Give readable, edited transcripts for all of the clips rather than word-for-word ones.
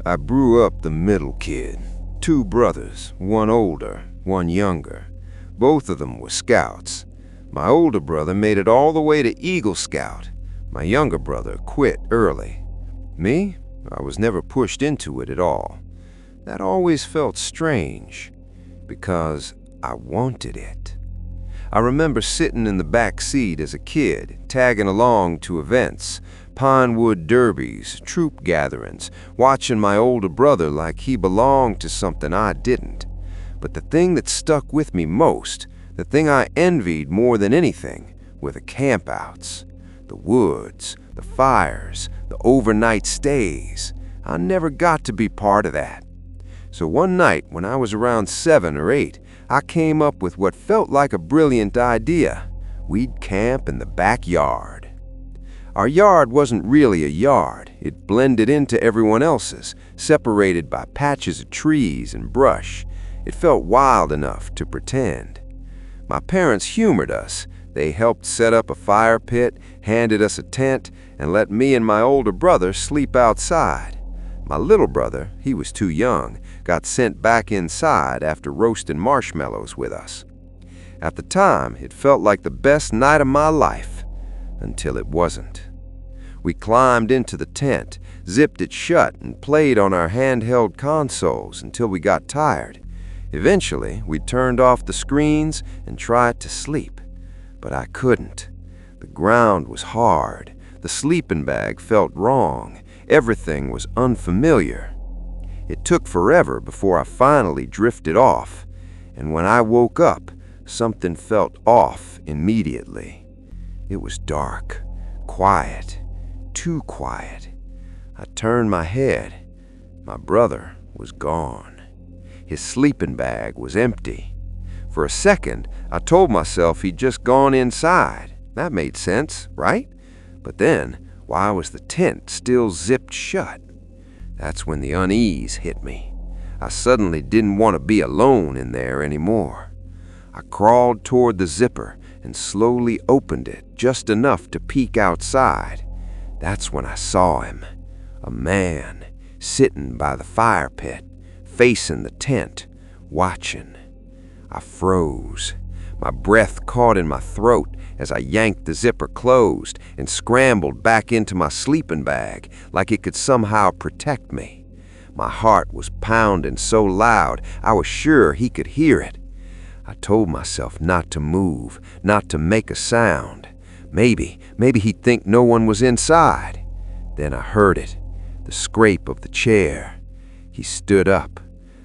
I grew up the middle kid. Two brothers, one older, one younger. Both of them were scouts. My older brother made it all the way to Eagle Scout. My younger brother quit early. Me? I was never pushed into it at all. That always felt strange, because I wanted it. I remember sitting in the back seat as a kid, tagging along to events, Pinewood derbies, troop gatherings, watching my older brother like he belonged to something I didn't. But the thing that stuck with me most, the thing I envied more than anything, were the campouts. The woods, the fires, the overnight stays. I never got to be part of that. So one night, when I was around 7 or 8, I came up with what felt like a brilliant idea. We'd camp in the backyard. Our yard wasn't really a yard. It blended into everyone else's, separated by patches of trees and brush. It felt wild enough to pretend. My parents humored us. They helped set up a fire pit, handed us a tent, and let me and my older brother sleep outside. My little brother, he was too young, got sent back inside after roasting marshmallows with us. At the time, it felt like the best night of my life, until it wasn't. We climbed into the tent, zipped it shut, and played on our handheld consoles until we got tired. Eventually, we turned off the screens and tried to sleep, but I couldn't. The ground was hard. The sleeping bag felt wrong. Everything was unfamiliar. It took forever before I finally drifted off, and when I woke up, something felt off immediately. It was dark, quiet, too quiet. I turned my head. My brother was gone. His sleeping bag was empty. For a second, I told myself he'd just gone inside. That made sense, right? But then, why was the tent still zipped shut? That's when the unease hit me. I suddenly didn't want to be alone in there anymore. I crawled toward the zipper and slowly opened it just enough to peek outside. That's when I saw him, a man sitting by the fire pit, facing the tent, watching. I froze. My breath caught in my throat as I yanked the zipper closed and scrambled back into my sleeping bag like it could somehow protect me. My heart was pounding so loud I was sure he could hear it. I told myself not to move, not to make a sound. Maybe he'd think no one was inside. Then I heard it, the scrape of the chair. He stood up.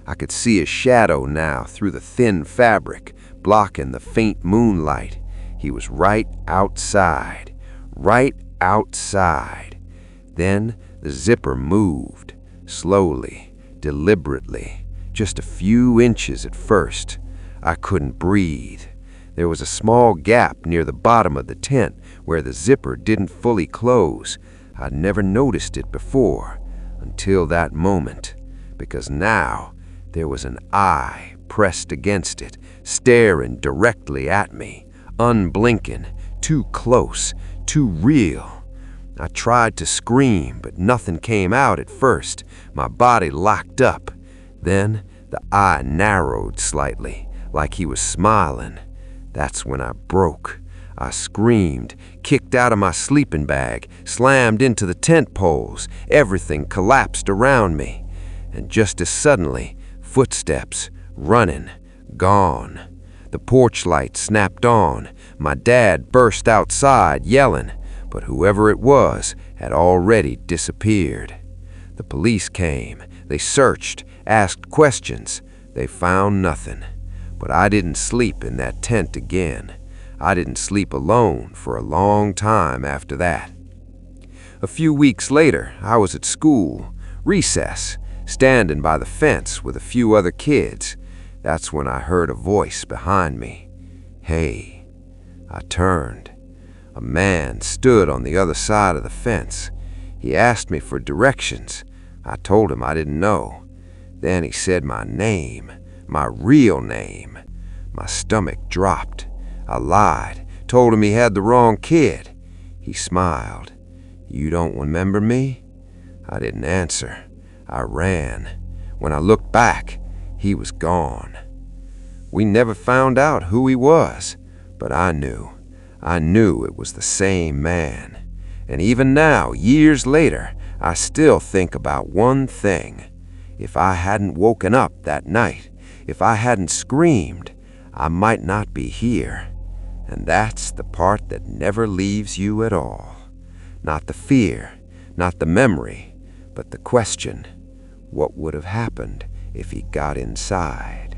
I could see his shadow now through the thin fabric, blocking the faint moonlight. He was right outside, right outside. Then the zipper moved, slowly, deliberately, just a few inches at first. I couldn't breathe. There was a small gap near the bottom of the tent where the zipper didn't fully close. I'd never noticed it before, until that moment, because now there was an eye pressed against it, staring directly at me, unblinking, too close, too real. I tried to scream, but nothing came out at first. My body locked up. Then the eye narrowed slightly, like he was smiling. That's when I broke. I screamed, kicked out of my sleeping bag, slammed into the tent poles. Everything collapsed around me. And just as suddenly, footsteps, running, gone. The porch light snapped on. My dad burst outside, yelling, but whoever it was had already disappeared. The police came. They searched, asked questions. They found nothing. But I didn't sleep in that tent again. I didn't sleep alone for a long time after that. A few weeks later, I was at school, recess, standing by the fence with a few other kids. That's when I heard a voice behind me. Hey. I turned. A man stood on the other side of the fence. He asked me for directions. I told him I didn't know. Then he said my name, my real name. My stomach dropped. I lied, told him he had the wrong kid. He smiled. You don't remember me? I didn't answer. I ran. When I looked back, he was gone. We never found out who he was, but I knew it was the same man. And even now, years later, I still think about one thing. If I hadn't woken up that night, if I hadn't screamed, I might not be here. And that's the part that never leaves you at all. Not the fear, not the memory, but the question, what would have happened if he got inside?